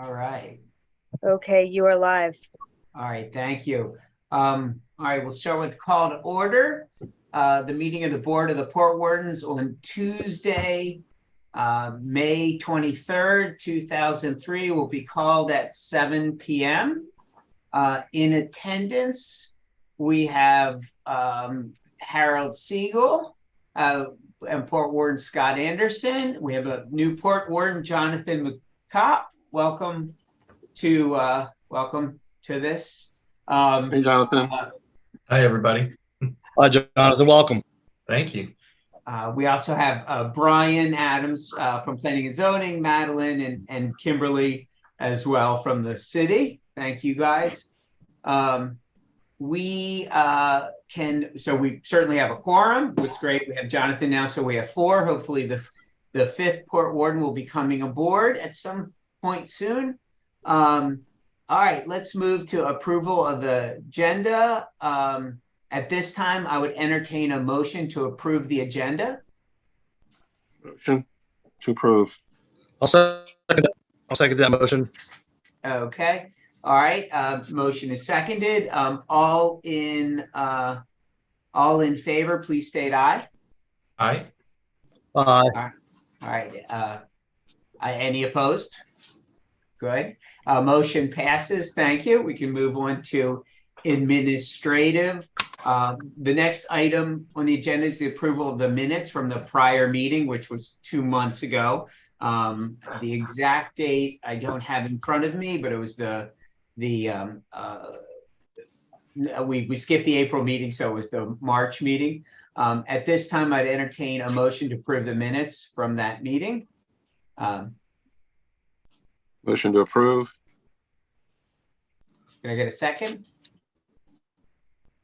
All right. Okay, you are live. All right. Thank you. All right. We'll start with call to order. The meeting of the Board of the Port Wardens on Tuesday, May 23rd, 2003 will be called at 7 p.m. In attendance, we have Harold Siegel and Port Warden Scott Anderson. We have a new Port Warden, Jonathan McCopp. Welcome to this. Hey, Jonathan. Hi, everybody. Hi, Jonathan. Welcome. Thank you. We also have Brian Adams from Planning and Zoning, Madeline and Kimberly as well from the city. Thank you, guys. We certainly have a quorum. What's great, we have Jonathan now, so we have 4. Hopefully the 5th Port Warden will be coming aboard at some point soon. All right, let's move to approval of the agenda. At this time, I would entertain a motion to approve the agenda. Motion to approve. I'll second that motion. Okay. All right. Motion is seconded. All in favor, please state aye. Aye. Aye. All right. Any opposed? Good. Motion passes. Thank you. We can move on to administrative. The next item on the agenda is the approval of the minutes from the prior meeting, which was 2 months ago. The exact date I don't have in front of me, but it was we skipped the April meeting, so it was the March meeting. At this time, I'd entertain a motion to approve the minutes from that meeting. Motion to approve. Can I get a second?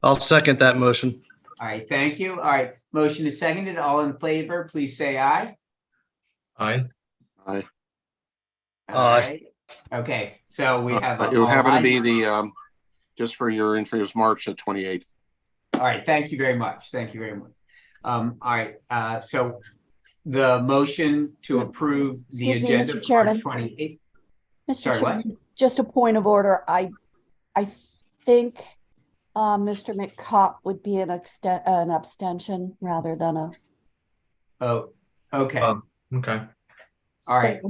I'll second that motion. All right, thank you. All right, motion is seconded. All in favor, please say aye. Aye. Aye. All right. Okay, so we have. It will happen to be the just for your info, March the 28th. All right, thank you very much. Thank you very much. All right, so the motion to approve the agenda Mr. Chairman. for March 28th. Mr. Sorry, Chairman, what? just a point of order. I think Mr. McCopp would be an abstention rather than a. Oh, okay. Okay. All right.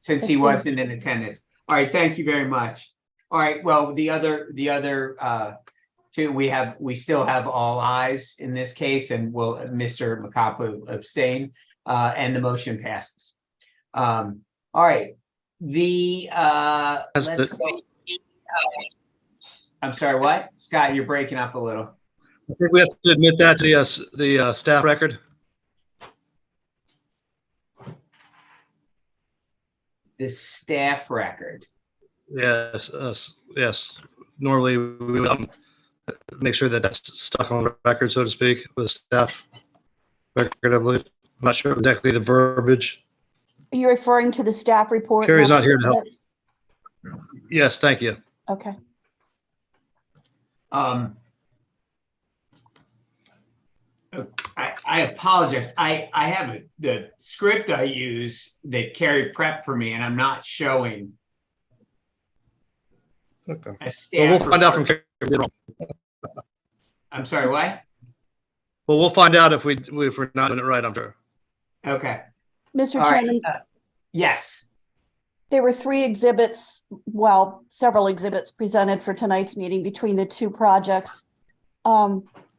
Since he wasn't in attendance. All right, thank you very much. All right, well, the other two, we still have all ayes in this case, and Mr. McCopp will abstain, and the motion passes. All right. I'm sorry, what? Scott, you're breaking up a little. I think we have to admit that to the staff record. The staff record. Yes, yes. Normally, we would make sure that that's stuck on the record, so to speak, with the staff record, I believe. I'm not sure exactly the verbiage. Are you referring to the staff report? Carrie's not here to help. Yes, thank you. Okay. I apologize. I have the script I use that Carrie prepped for me, and I'm not showing. Okay. A staff Well, we'll find out from report. Carrie. I'm sorry, what? Well, we'll find out if we're not doing it right, I'm sure. Okay. Mr. All right. Chairman, Yes. there were 3 exhibits, well, several exhibits presented for tonight's meeting between the 2 projects.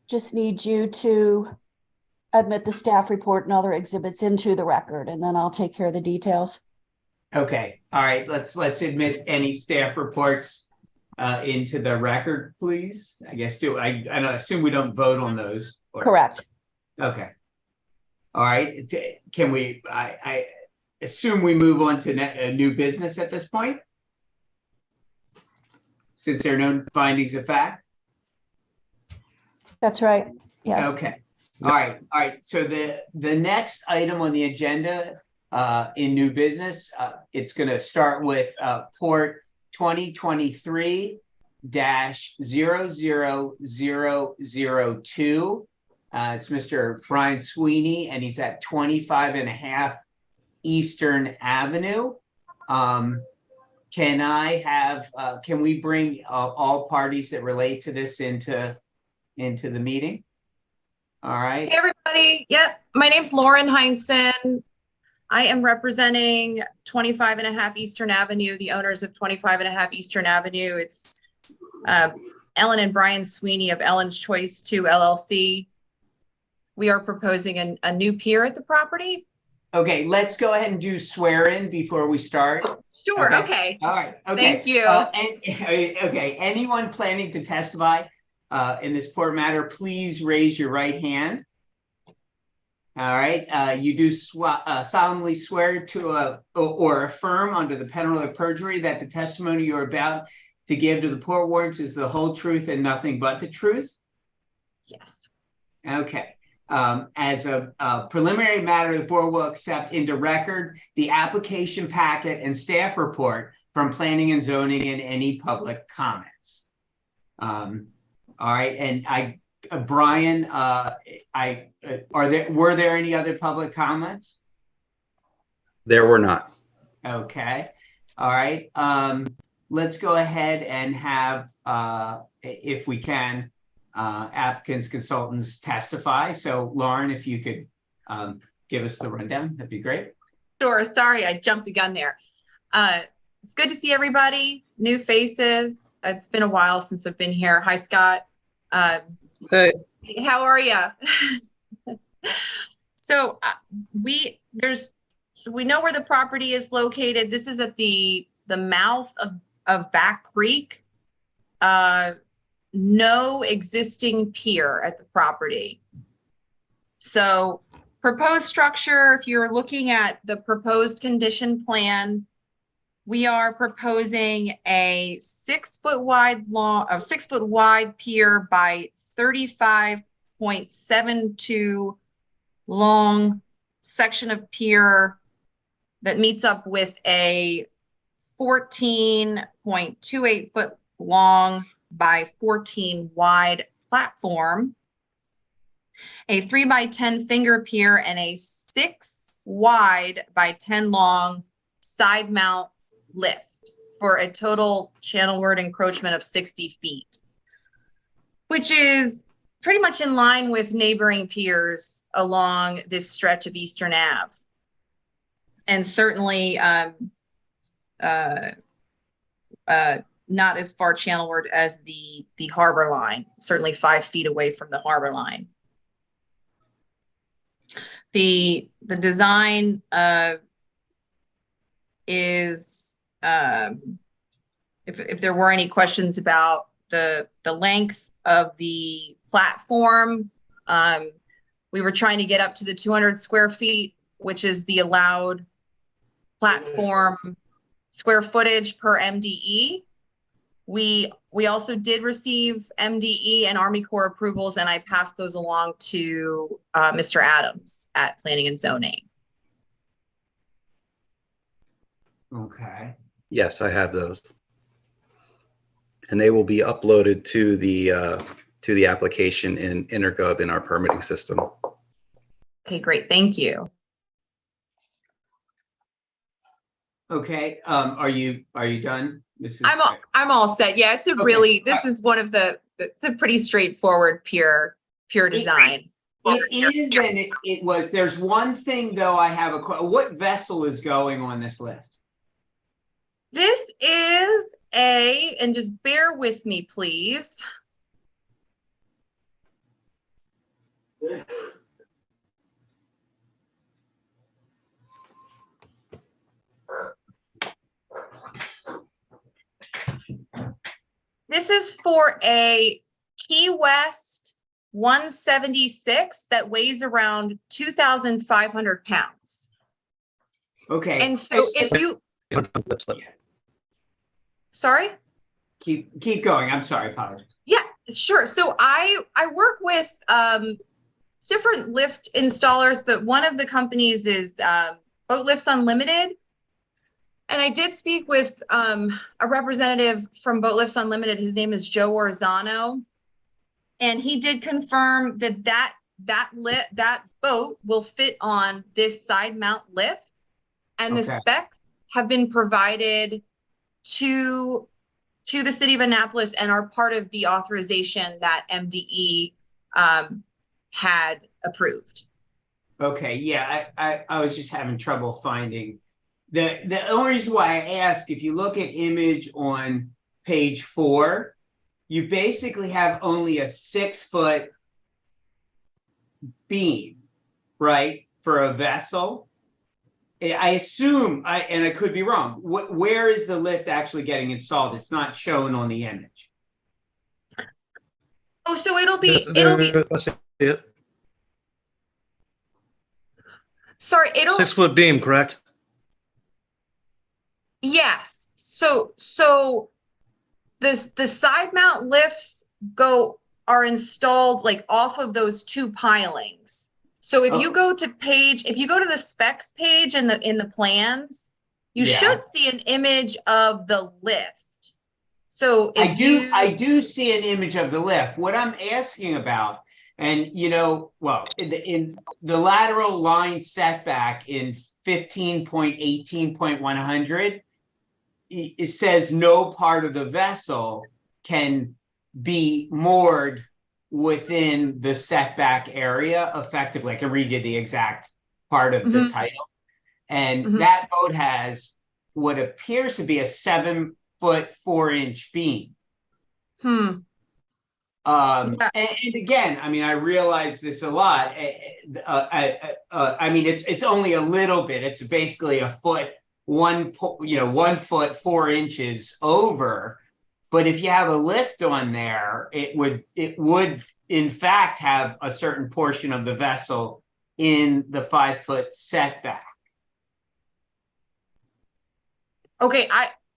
Just need you to admit the staff report and other exhibits into the record, and then I'll take care of the details. Okay. All right. Let's admit any staff reports into the record, please. I guess I assume we don't vote on those. Correct. Okay. All right. Can we? I assume we move on to new business at this point, since there are no findings of fact. That's right. Yes. Okay. All right. All right. So the next item on the agenda in new business, it's going to start with Port 2023-00002. It's Mr. Brian Sweeney, and he's at 25.5 Eastern Avenue. can I have, can we bring all parties that relate to this into the meeting? All right. Hey, everybody. Yep. My name's Lauren Heinsohn. I am representing 25.5 Eastern Avenue, the owners of 25.5 Eastern Avenue. It's Ellen and Brian Sweeney of Ellen's Choice 2 LLC. We are proposing a new pier at the property. Okay, let's go ahead and do swear in before we start. Sure. Okay. All right. Okay. Thank you. Okay. Anyone planning to testify in this court matter, please raise your right hand. All right. You do solemnly swear to or affirm under the penalty of perjury that the testimony you're about to give to the Port Wardens is the whole truth and nothing but the truth? Yes. Okay. As a preliminary matter, the board will accept into record the application packet and staff report from planning and zoning and any public comments. All right, and Brian, were there any other public comments? There were not. Okay. All right. Let's go ahead and have, if we can, applicants, consultants testify. So Lauren, if you could give us the rundown, that'd be great. Sure. Sorry, I jumped the gun there. It's good to see everybody, new faces. It's been a while since I've been here. Hi, Scott. Hey, How are you? So we know where the property is located. This is at the mouth of Back Creek. No existing pier at the property. So proposed structure, if you're looking at the proposed condition plan, we are proposing a 6 foot wide pier by 35.72 long section of pier that meets up with a 14.28 foot long by 14 wide platform, a 3 by 10 finger pier, and a 6 wide by 10 long side mount lift for a total channelward encroachment of 60 feet, which is pretty much in line with neighboring piers along this stretch of Eastern Ave. And certainly not as far channelward as the harbor line, certainly 5 feet away from the harbor line. The design is, if there were any questions about the length of the platform, we were trying to get up to the 200 square feet, which is the allowed platform square footage per MDE. We also did receive MDE and Army Corps approvals, and I passed those along to Mr. Adams at Planning and Zoning. Okay. Yes, I have those. And they will be uploaded to the application in Intergov in our permitting system. Okay, great. Thank you. Okay. Are you done? I'm all set. Yeah, it's a really, this is one of it's a pretty straightforward pier design. It is, and it was. There's one thing though. I have what vessel is going on this list? This is and just bear with me, please. This is for a Key West 176 that weighs around 2,500 pounds. Okay. And so if you, sorry? Keep going. I'm sorry. Apologies. Yeah, sure. So I work with different lift installers, but one of the companies is Boat Lifts Unlimited. And I did speak with a representative from Boat Lifts Unlimited. His name is Joe Orzano. And he did confirm that boat will fit on this side mount lift. And the specs have been provided to the city of Annapolis and are part of the authorization that MDE had approved. Okay, yeah, I was just having trouble finding. The only reason why I ask, if you look at image on page 4, you basically have only a 6-foot beam, right, for a vessel. I assume, and I could be wrong, where is the lift actually getting installed? It's not shown on the image. Oh, so it'll be, I see it. sorry, 6-foot beam, correct? yes. So the side mount lifts are installed like off of those 2 pilings. So if you go to the specs page in the plans, you should see an image of the lift. So I do see an image of the lift. What I'm asking about, and well, in the lateral line setback in 15.18.100, it says no part of the vessel can be moored within the setback area effectively. I can read you the exact part of the title. And that boat has what appears to be a 7-foot 4-inch beam. And again, I mean, I realize this a lot. I mean, it's only a little bit. It's basically a foot, 1 foot 4 inches over. But if you have a lift on there, it would in fact have a certain portion of the vessel in the 5-foot setback. Okay,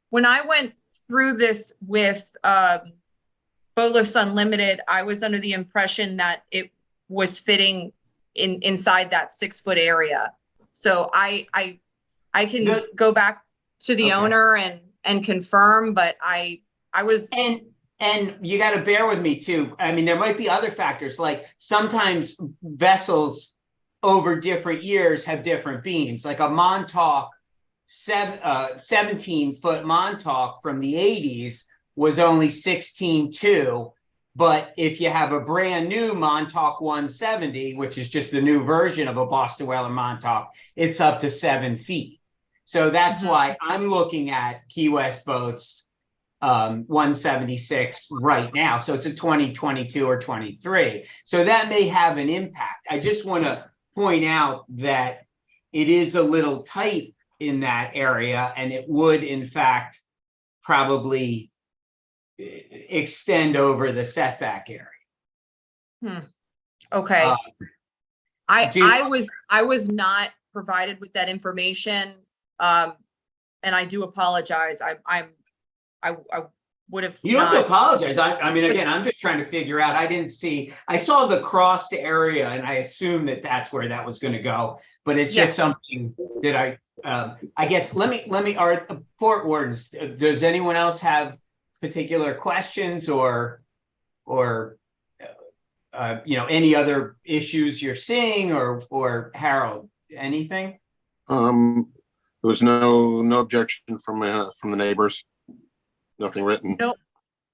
when I went through this with Boat Lifts Unlimited, I was under the impression that it was fitting inside that 6-foot area. So I can go back to the owner and confirm, but I was and you got to bear with me too. I mean, there might be other factors, like sometimes vessels over different years have different beams, like a Montauk 17-foot Montauk from the 80s was only 16.2. But if you have a brand new Montauk 170, which is just the new version of a Boston Whaler Montauk, it's up to 7 feet. So that's why I'm looking at Key West boats 176 right now. So it's a 2022 or 23. So that may have an impact. I just want to point out that it is a little tight in that area, and it would in fact probably extend over the setback area. Okay. I was not provided with that information, and I do apologize. I would have. You don't have to apologize. I mean, again, I'm just trying to figure out. I saw the crossed area, and I assumed that that's where that was going to go. But it's just something that I guess. Let me. Our Port Wardens. Does anyone else have particular questions or any other issues you're seeing, or Harold, anything? There was no objection from the neighbors. Nothing written.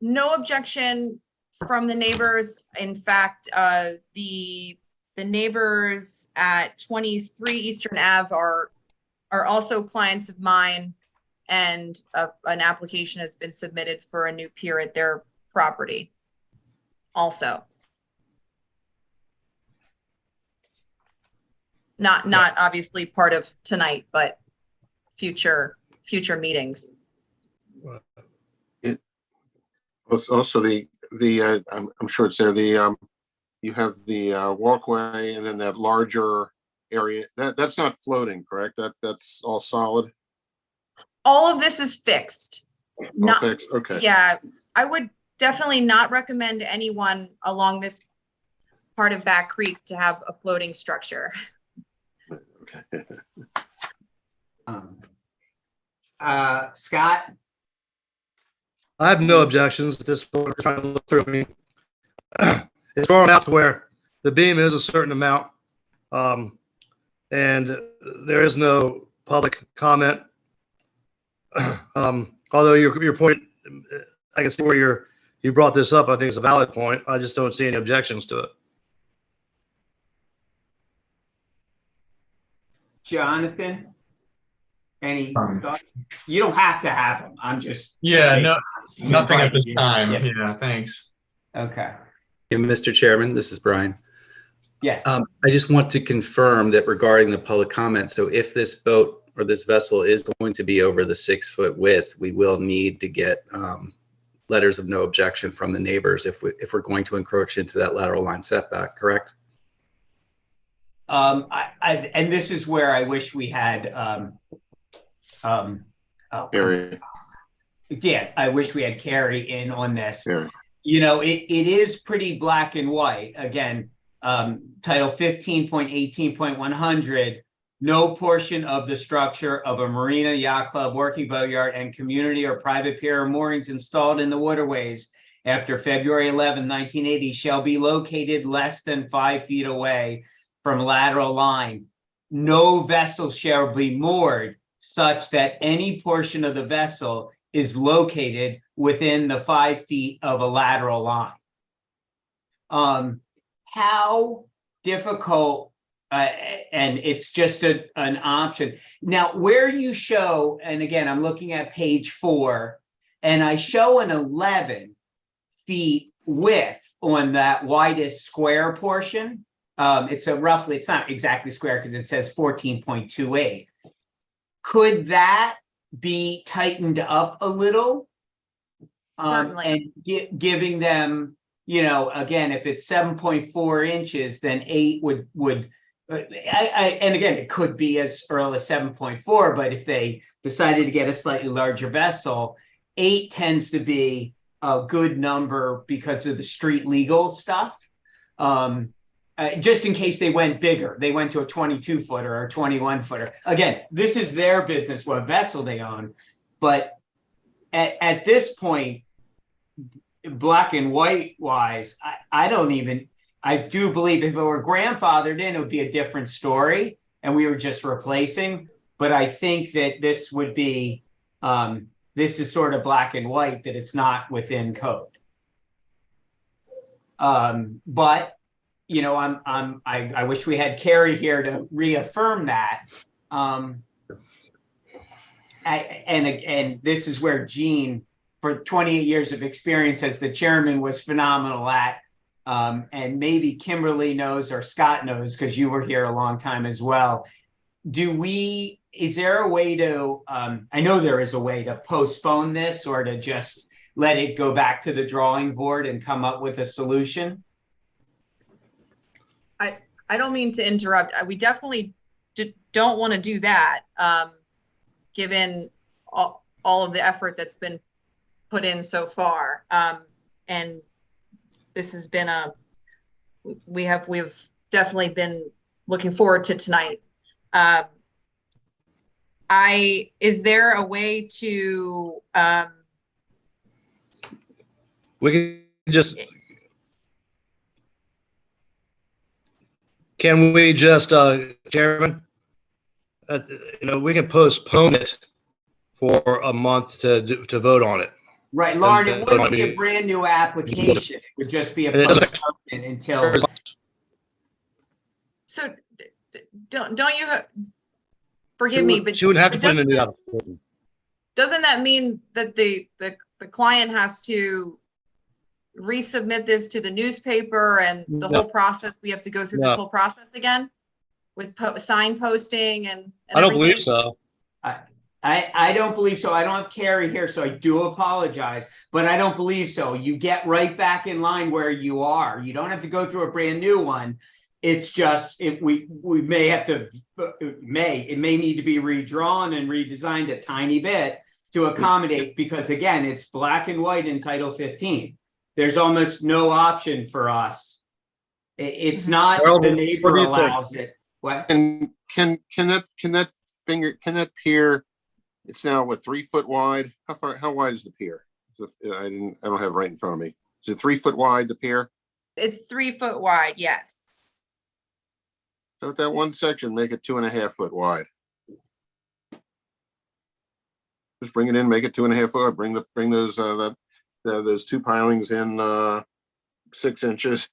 No objection from the neighbors. In fact, the neighbors at 23 Eastern Ave are also clients of mine, and an application has been submitted for a new pier at their property also. Not obviously part of tonight, but future meetings. Also, I'm sure it's there. You have the walkway, and then that larger area that's not floating, correct? That's all solid. All of this is fixed. Not fixed. Okay. Yeah, I would definitely not recommend anyone along this part of Back Creek to have a floating structure. Okay. Scott? I have no objections at this point. I'm trying to look through. I mean, it's far out to where the beam is a certain amount, and there is no public comment. Although your point, I can see where you brought this up. I think it's a valid point. I just don't see any objections to it. Jonathan, any Um, thoughts? You don't have to have them. I'm just. Yeah, no, You're nothing at this right. time. Yeah. Yeah, thanks. Okay. Yeah, Mr. Chairman, this is Brian. Yes. I just want to confirm that regarding the public comment, so if this boat or this vessel is going to be over the 6-foot width, we will need to get letters of no objection from the neighbors if we're going to encroach into that lateral line setback, correct? And this is where I wish we had, Area. yeah, I wish we had Carrie in on this. Yeah. You know, it is pretty black and white. Again, Title 15.18.100, no portion of the structure of a marina, yacht club, working boatyard, and community or private pier or moorings installed in the waterways after February 11, 1980 shall be located less than 5 feet away from lateral line. No vessel shall be moored such that any portion of the vessel is located within the 5 feet of a lateral line. How difficult, and it's just an option. Now, where you show, and again, I'm looking at page 4, and I show an 11 feet width on that widest square portion. It's not exactly square because it says 14.28. Could that be tightened up a little? Certainly. And giving them, you know, again, if it's 7.4 inches, then 8 would and again, it could be as early as 7.4, but if they decided to get a slightly larger vessel, 8 tends to be a good number because of the street legal stuff. Just in case they went bigger, they went to a 22-footer or a 21-footer. Again, this is their business, what vessel they own. But at this point, black and white wise, I do believe if it were grandfathered in, it would be a different story and we were just replacing. But I think that this would be, this is sort of black and white, that it's not within code. But you know, I wish we had Carrie here to reaffirm that. And this is where Gene, for 28 years of experience as the chairman, was phenomenal at. And maybe Kimberly knows or Scott knows because you were here a long time as well. Is there a way to, I know there is a way to postpone this or to just let it go back to the drawing board and come up with a solution? I don't mean to interrupt. We definitely don't want to do that, given all of the effort that's been put in so far. And this has been we've definitely been looking forward to tonight. Is there a way to, We can just, can we just, Chairman, we can postpone it for a month to vote on it. Right, Lauren, it wouldn't be a brand new application. It would just be a postponement until. so don't you, forgive me, but She wouldn't have to put in a new doesn't application. doesn't that mean that the client has to resubmit this to the newspaper and the No. whole process? We have to go through No. this whole process again with sign posting and I don't believe everything? so. I don't believe so. I don't have Carrie here, so I do apologize, but I don't believe so. You get right back in line where you are. You don't have to go through a brand new one. It's just we may have to, it may need to be redrawn and redesigned a tiny bit to accommodate, because again, it's black and white in Title 15. There's almost no option for us. It's not Harold, the what neighbor do you think? allows it. What? And can that pier, it's now what, 3 foot wide? How wide is the pier? I don't have it right in front of me. Is it 3 foot wide, the pier? It's 3 foot wide, yes. So with that one section, make it 2.5 foot wide. Just bring it in, make it 2.5 foot, bring those, those two pilings in, 6 inches.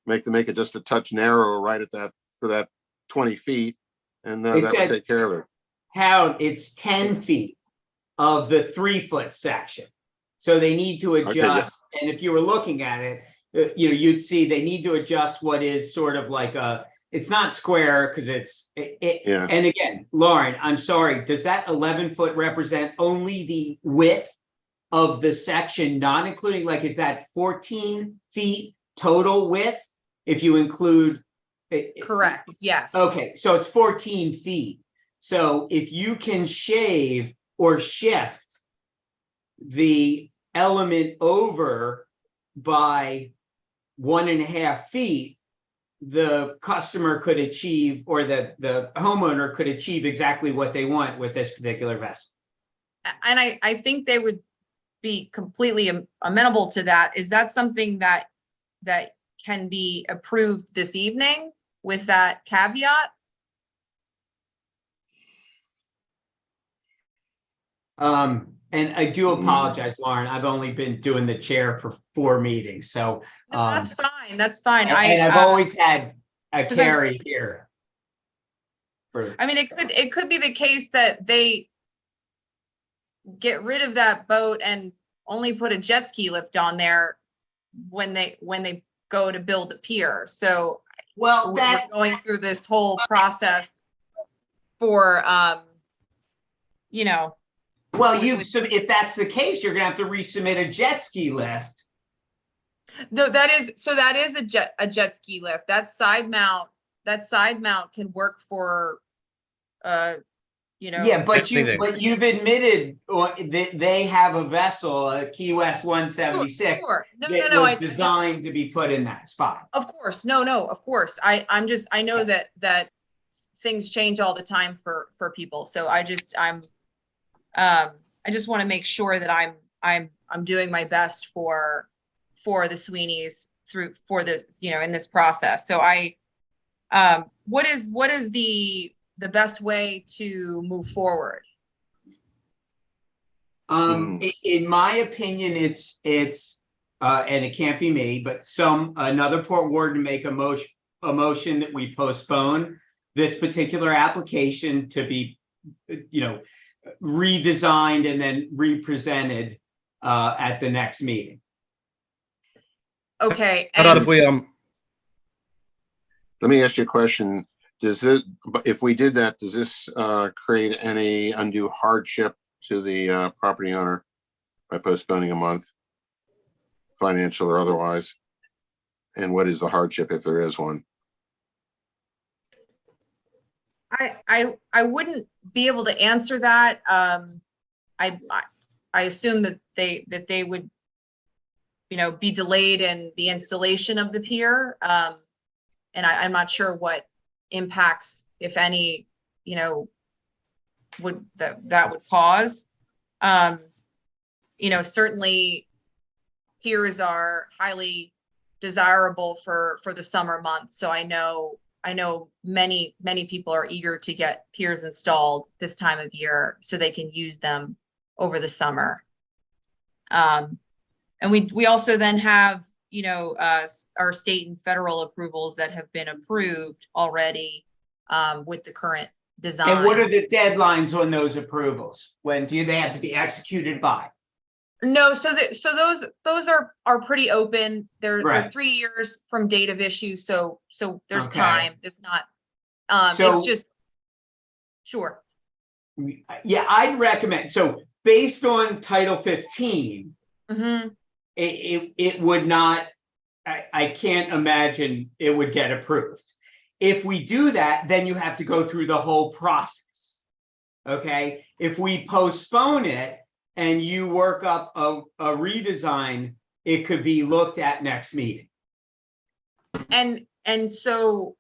Make it just a touch narrower right at that, for that 20 feet. And It that said- would take care of it. Howard, it's 10 feet of the 3-foot section. So they need to Okay, yeah. adjust, and if you were looking at it, you'd see they need to adjust what is sort of like it's not square because Yeah. and again, Lauren, I'm sorry, does that 11-foot represent only the width of the section, not including, like, is that 14 feet total width? If you include. Correct, yes. Okay, so it's 14 feet. So if you can shave or shift the element over by 1.5 feet, the customer could achieve, or the homeowner could achieve exactly what they want with this particular vessel. And I think they would be completely amenable to that. Is that something that can be approved this evening with that caveat? And I do apologize, Lauren, I've only been doing the chair for 4 meetings, so. No, that's fine, that's fine. And I've always had a 'cause carry here. I mean, it could be the case that they get rid of that boat and only put a jet ski lift on there when they go to build the pier. So Well, we're going through this whole process for, well, if that's the case, you're gonna have to resubmit a jet ski lift. no, that is a jet ski lift. That side mount can work for, Yeah, but Anything. you've admitted that they have a vessel, a Key West 176. Sure. No, that no, was I just- designed to be put in that spot. Of course, no, of course. I know that things change all the time for people. So I just want to make sure that I'm doing my best for the Sweeneys for this, in this process. So what is the best way to move forward? In my opinion, it's and it can't be me, but another port warden make a motion that we postpone this particular application to be, redesigned and then represented at the next meeting. Okay. How about if we, Let me ask you a question. If we did that, does this create any undue hardship to the property owner by postponing a month, financial or otherwise? And what is the hardship if there is one? I wouldn't be able to answer that. I assume that they would, be delayed in the installation of the pier. And I'm not sure what impacts, if any, would that would cause. Certainly piers are highly desirable for the summer months. So I know many people are eager to get piers installed this time of year so they can use them over the summer. And we also then have, our state and federal approvals that have been approved already with the current design. And what are the deadlines on those approvals? When do they have to be executed by? No, so those are pretty open. They're Right. 3 years from date of issue. So there's Okay. time. There's not. So- It's just sure. Yeah, I'd recommend, so based on Title 15, Mm-hmm. it would not, I can't imagine it would get approved. If we do that, then you have to go through the whole process. Okay, if we postpone it and you work up a redesign, it could be looked at next meeting. And so,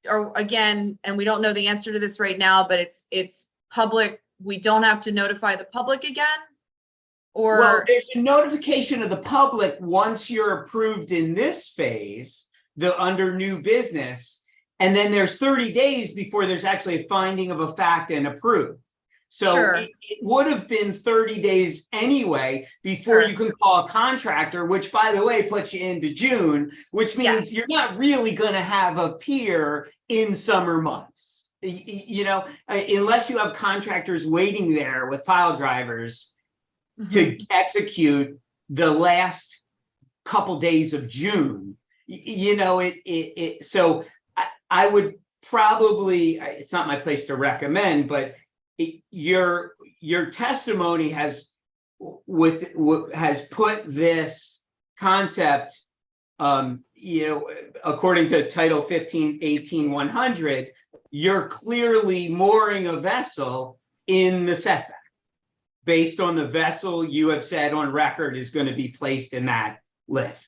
or again, and we don't know the answer to this right now, but it's public. We don't have to notify the public again, or Well, there's a notification of the public once you're approved in this phase, under new business, and then there's 30 days before there's actually a finding of a fact and approved. So Sure. it would have been 30 days anyway before Sure. you can call a contractor, which by the way, puts you into June, which means you're not really going to have a pier in summer months. You know, unless you have contractors waiting there with pile drivers to execute the last couple days of June. You know, so I would probably, it's not my place to recommend, but your testimony has put this concept, you know, according to Title 15, 18, 100, you're clearly mooring a vessel in the setback based on the vessel you have said on record is going to be placed in that lift.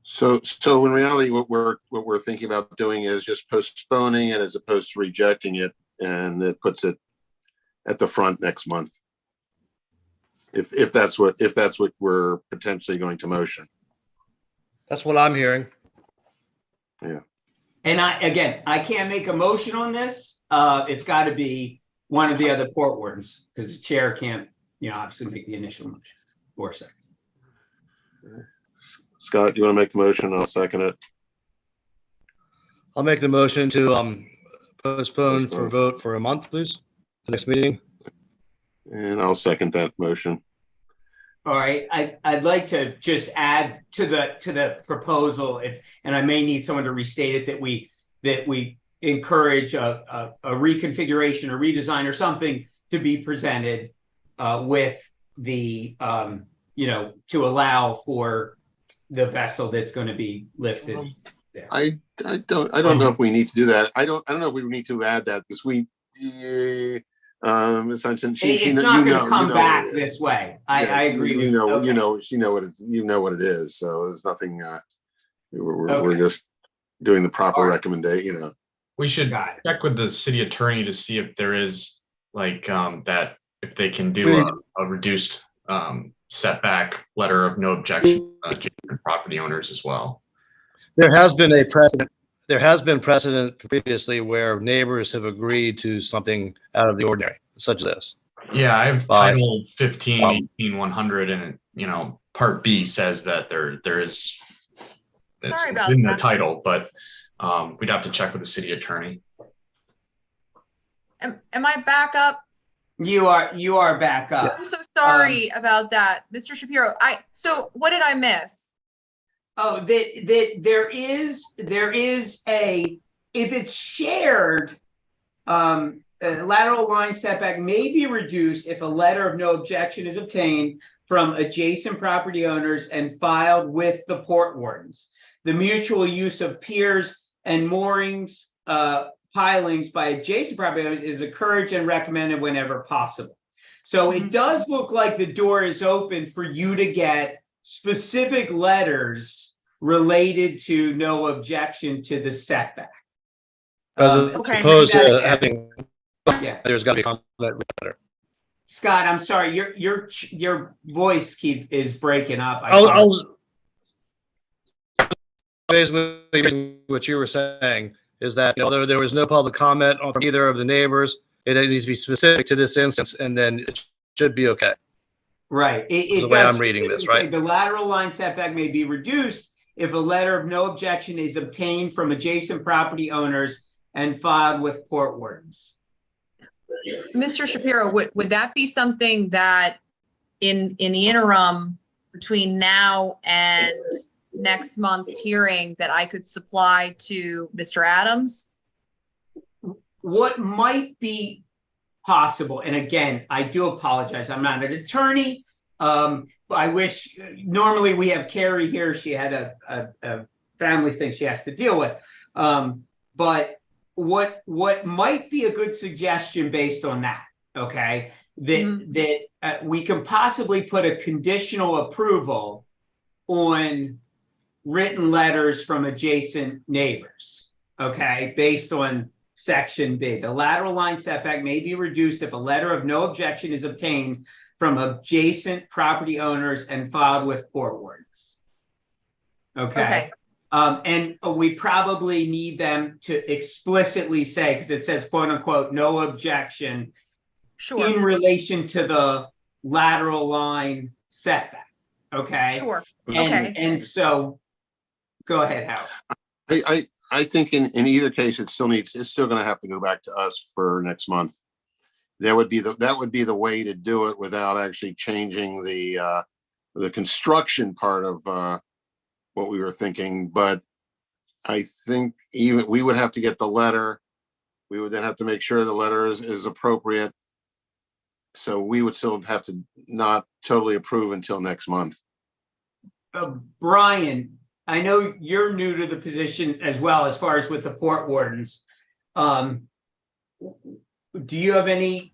So in reality, what we're thinking about doing is just postponing it as opposed to rejecting it, and it puts it at the front next month. If that's what we're potentially going to motion. That's what I'm hearing. Yeah. And I can't make a motion on this. It's got to be one of the other port wardens, because the chair can't, you know, obviously make the initial motion or second. Scott, do you want to make the motion? I'll second it. I'll make the motion to postpone for vote for a month, please. The next meeting. And I'll second that motion. All right, I'd like to just add to the proposal, and I may need someone to restate it, that we encourage a reconfiguration or redesign or something to be presented with the you know, to allow for the vessel that's going to be lifted there. I don't know if we need to do that. I don't know if we need to add that, because it's not going to come back this way. I agree. You know what it is. So there's nothing. We're just doing the proper recommendation. You know, We should check with the city attorney to see if there is like that, if they can do a reduced setback letter of no objection to property owners as well. There has been a precedent. There has been precedent previously where neighbors have agreed to something out of the ordinary, such as this. Yeah, I have Title 15, 18, 100, and you know, Part B says that there is. It's in the title, but we'd have to check with the city attorney. Am I back up? You are back up. I'm so sorry about that, Mr. Shapiro. So what did I miss? Oh, that there is if it's shared, a lateral line setback may be reduced if a letter of no objection is obtained from adjacent property owners and filed with the port wardens. The mutual use of piers and moorings, pilings by adjacent property owners is encouraged and recommended whenever possible. So it does look like the door is open for you to get specific letters related to no objection to the setback. As opposed to having, there's got to be a comment letter. Scott, I'm sorry, your voice is breaking up. Basically, what you were saying is that, although there was no public comment from either of the neighbors, it needs to be specific to this instance, and then it should be okay. Right. It's the way I'm reading this, right? The lateral line setback may be reduced if a letter of no objection is obtained from adjacent property owners and filed with port wardens. Mr. Shapiro, would that be something that in the interim between now and next month's hearing that I could supply to Mr. Adams? What might be possible, and again, I do apologize, I'm not an attorney. I wish, normally we have Carrie here, she had a family thing she has to deal with. But what might be a good suggestion based on that, okay, that we can possibly put a conditional approval on written letters from adjacent neighbors, okay, based on Section B. The lateral line setback may be reduced if a letter of no objection is obtained from adjacent property owners and filed with port wardens. Okay. And we probably need them to explicitly say, because it says quote unquote, no objection Sure, in relation to the lateral line setback. Okay. sure. And, Okay. and so go ahead, Howard. I think in either case, it's still going to have to go back to us for next month. That would be the way to do it without actually changing the construction part of what we were thinking. But I think even we would have to get the letter. We would then have to make sure the letter is appropriate. So we would still have to not totally approve until next month. Brian, I know you're new to the position as well, as far as with the Port Wardens. Do you have any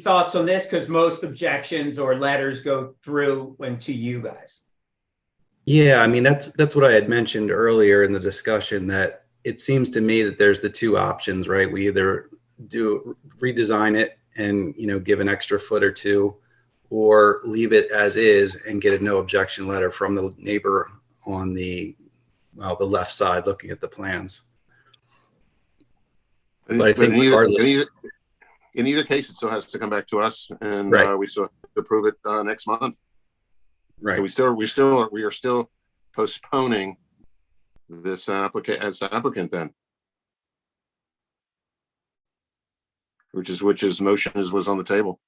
thoughts on this? Because most objections or letters go through and to you guys. Yeah, I mean, that's what I had mentioned earlier in the discussion, that it seems to me that there's the two options, right? We either redesign it and, give an extra foot or two, or leave it as is and get a no objection letter from the neighbor on the left side looking at the plans. But I think regardless, in either case, it still has to come back to us, and right. We still have to approve it next month. Right. So we are still postponing this applicant then, which is motion was on the table.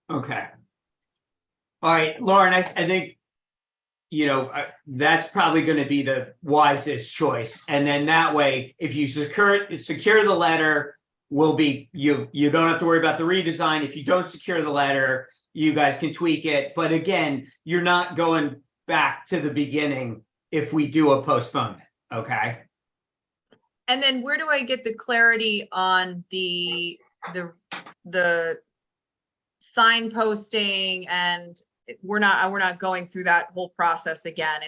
Okay. All right, Lauren, I think, that's probably going to be the wisest choice. And then that way, if you secure the letter, you don't have to worry about the redesign. If you don't secure the letter, you guys can tweak it. But again, you're not going back to the beginning if we do a postponement. Okay. And then where do I get the clarity on the sign posting? And we're not going through that whole process again.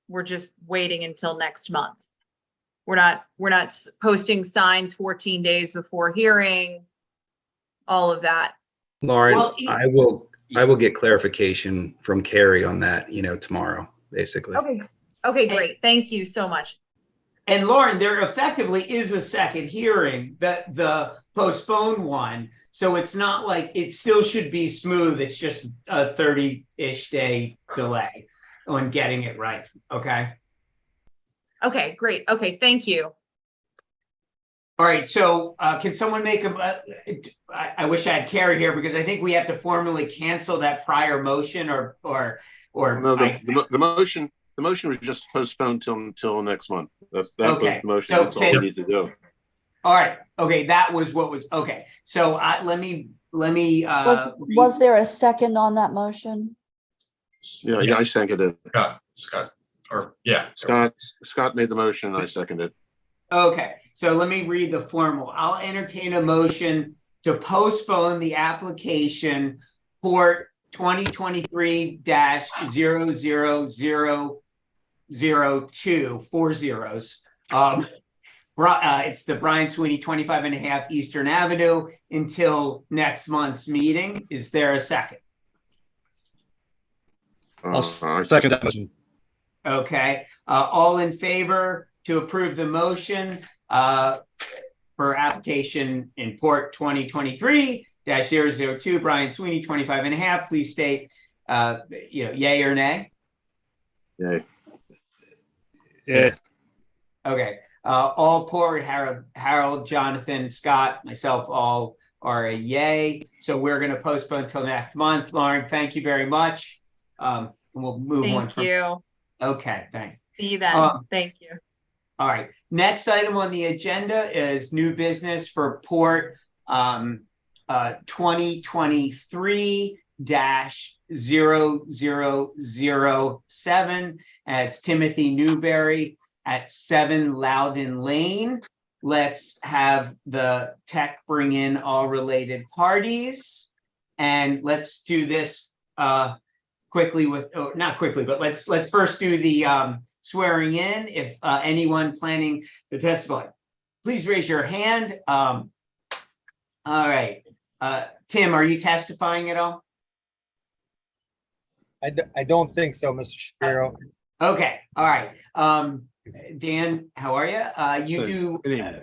We're just waiting until next month. We're not posting signs 14 days before hearing, all of that. Lauren, Well, I will get clarification from Carrie on that, tomorrow, basically. Okay, great. Thank you so much. And Lauren, there effectively is a second hearing, the postponed one. So it's not like it still should be smooth. It's just a 30-ish day delay on getting it right. Okay. Okay, great. Okay, thank you. All right. So can someone make I wish I had Carrie here, because I think we have to formally cancel that prior motion or No, the motion was just postponed till next month. That Okay. was the motion. So That's all we need to do. All right. Okay. That was what was okay. So let me Was there a second on that motion? Yeah, I seconded it. Scott made the motion. I seconded it. Okay, so let me read the formal. I'll entertain a motion to postpone the application Port 2023-00002, 4 zeros. It's the Brian Sweeney 25.5 Eastern Avenue until next month's meeting. Is there a second? I'll second that motion. Okay, all in favor to approve the motion for application in Port 2023-002, Brian Sweeney 25.5, please state, yay or nay? Yay. Yeah. Okay, all Port, Harold, Jonathan, Scott, myself, all are a yay. So we're going to postpone until next month. Lauren, thank you very much. And we'll move on. Thank you. Okay, thanks. See you then. Thank you. All right. Next item on the agenda is new business for Port 2023-0007. It's Timothy Newberry at 7 Loudon Lane. Let's have the tech bring in all related parties. And let's do this quickly not quickly, but let's first do the swearing in. If anyone planning to testify, please raise your hand. All right. Tim, are you testifying at all? I don't think so, Mr. Shapiro. Okay, all right. Dan, how are you? You Good. do. Good evening.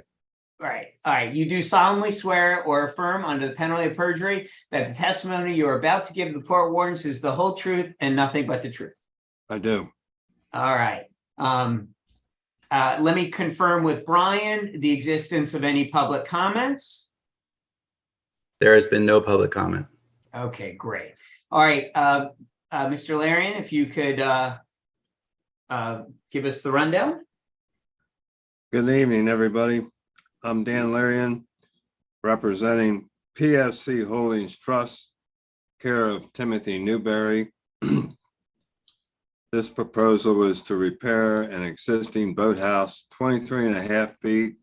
All right. You do solemnly swear or affirm under the penalty of perjury that the testimony you are about to give the Port Wardens is the whole truth and nothing but the truth. I do. All right. Let me confirm with Brian the existence of any public comments. There has been no public comment. Okay, great. All right, Mr. Larian, if you could give us the rundown. Good evening, everybody. I'm Dan Larian, representing PFC Holdings Trust, care of Timothy Newberry. This proposal is to repair an existing boathouse 23.5 feet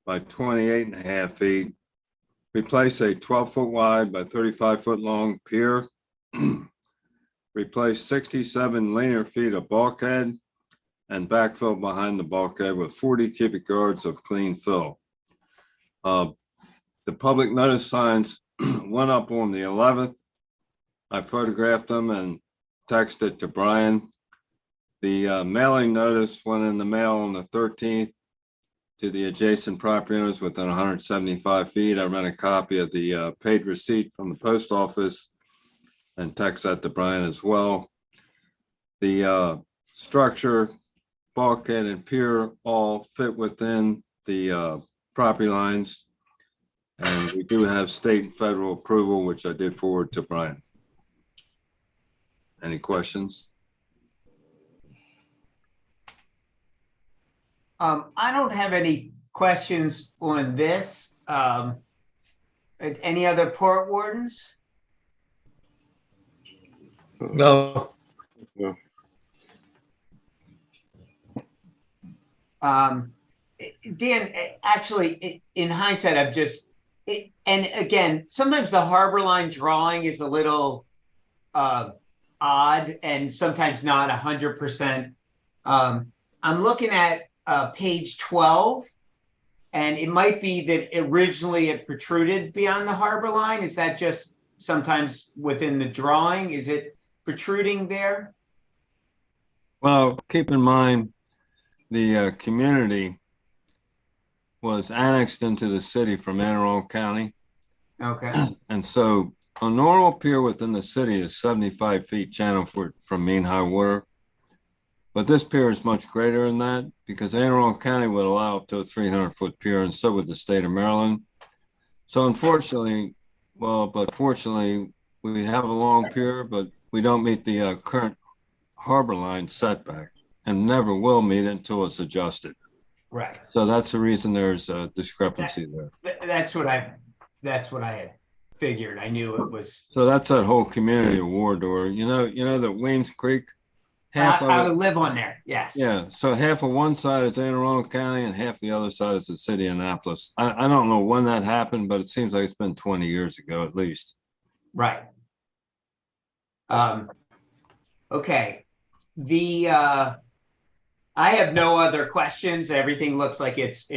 by 28.5 feet, replace a 12-foot wide by 35-foot long pier, replace 67 linear feet of bulkhead, and backfill behind the bulkhead with 40 cubic yards of clean fill. The public notice signs went up on the 11th. I photographed them and texted to Brian. The mailing notice went in the mail on the 13th to the adjacent property owners within 175 feet. I ran a copy of the paid receipt from the post office and text that to Brian as well. The structure, bulkhead, and pier all fit within the property lines. And we do have state and federal approval, which I did forward to Brian. Any questions? I don't have any questions on this. Any other Port Wardens? No, Dan, actually, in hindsight, I've just, and again, sometimes the harbor line drawing is a little odd and sometimes not 100%. I'm looking at page 12, and it might be that originally it protruded beyond the harbor line. Is that just sometimes within the drawing? Is it protruding there? Well, keep in mind, the community was annexed into the city from Anne Arundel County. Okay. And so a normal pier within the city is 75 feet channel from mean high water. But this pier is much greater than that because Anne Arundel County would allow up to a 300-foot pier, and so would the state of Maryland. So unfortunately, but fortunately, we have a long pier, but we don't meet the current harbor line setback and never will meet it until it's adjusted. Right. So that's the reason there's a discrepancy there. That's what I had figured. I knew it was. So that's that whole community of Wardor. You know that Weems Creek, half of I it, would live on there. Yes. yeah. So half of one side is Anne Arundel County and half the other side is the city of Annapolis. I don't know when that happened, but it seems like it's been 20 years ago at least. Right. Okay. I have no other questions. Everything looks like it's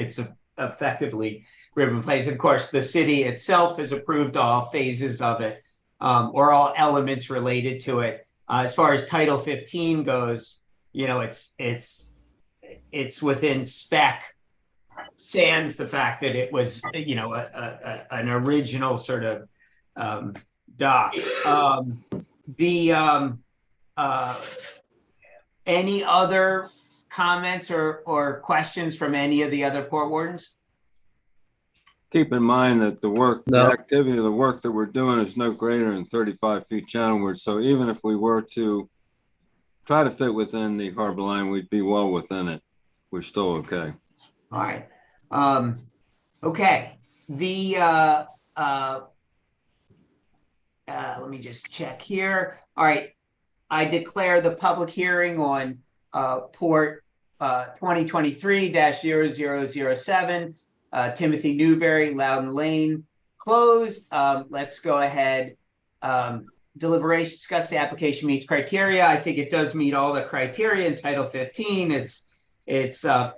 effectively in place. Of course, the city itself has approved all phases of it, or all elements related to it. As far as Title 15 goes, it's within spec, sans the fact that it was, an original sort of dock. Any other comments or questions from any of the other Port Wardens? Keep in mind that No. the activity of the work that we're doing is no greater than 35 feet channelward. So even if we were to try to fit within the harbor line, we'd be well within it. We're still okay. All right. Okay. Let me just check here. All right. I declare the public hearing on Port 2023-0007, Timothy Newberry, Loudon Lane, closed. Let's go ahead. Deliberation, discuss the application meets criteria. I think it does meet all the criteria in Title 15. It's not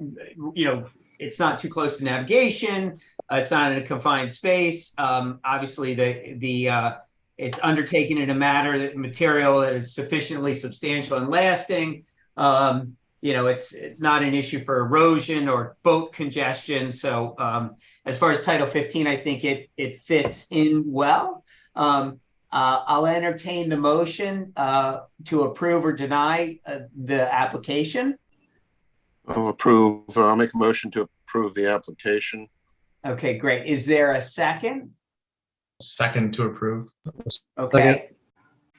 too close to navigation. It's not in a confined space. Obviously, the it's undertaken in a manner that material that is sufficiently substantial and lasting. It's not an issue for erosion or boat congestion. So as far as Title 15, I think it fits in well. I'll entertain the motion to approve or deny the application. I'll make a motion to approve the application. Okay, great. Is there a second? Second to approve. Okay. Second.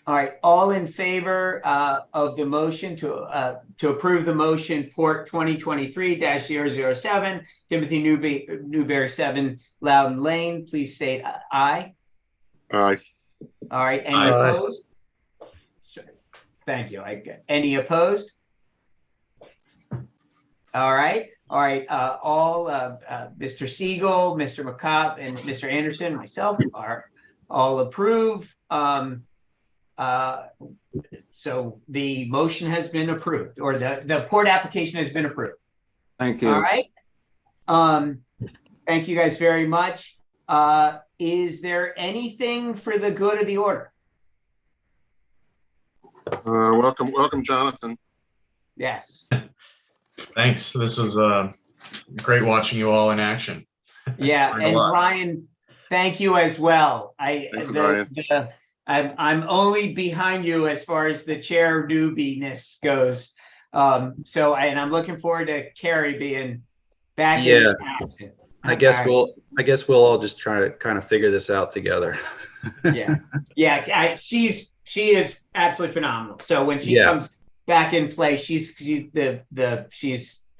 All right. All in favor of the motion to approve the motion Port 2023-007, Timothy Newberry 7 Loudon Lane, please say aye. Aye. All right. Any Aye. opposed? Sure. Thank you. Any opposed? All right. All right. Mr. Siegel, Mr. McCobb, and Mr. Anderson, myself are all approve. So the motion has been approved, or the port application has been approved. Thank you. All right. Thank you guys very much. Is there anything for the good of the order? Welcome, Jonathan. Yes. Thanks. This was great watching you all in action. Yeah, Learned a and lot. Brian, thank you as well. Thanks, Brian. I'm only behind you as far as the chair newbie-ness goes. And I'm looking forward to Carrie being back in Yeah. action. I guess we'll all just try to kind of figure this out together. Yeah. She is absolutely phenomenal. So when she comes back in play, she's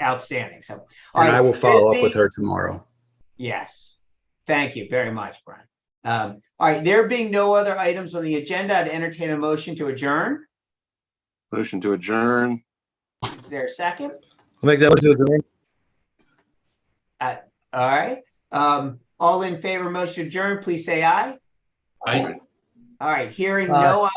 outstanding. So And I will follow up with her tomorrow. Yes. Thank you very much, Brian. All right, there being no other items on the agenda, I'd entertain a motion to adjourn. Motion to adjourn. Is there a second? I'll make that motion to adjourn. All right. All in favor of motion to adjourn, please say aye. Aye. All right, hearing Aye. no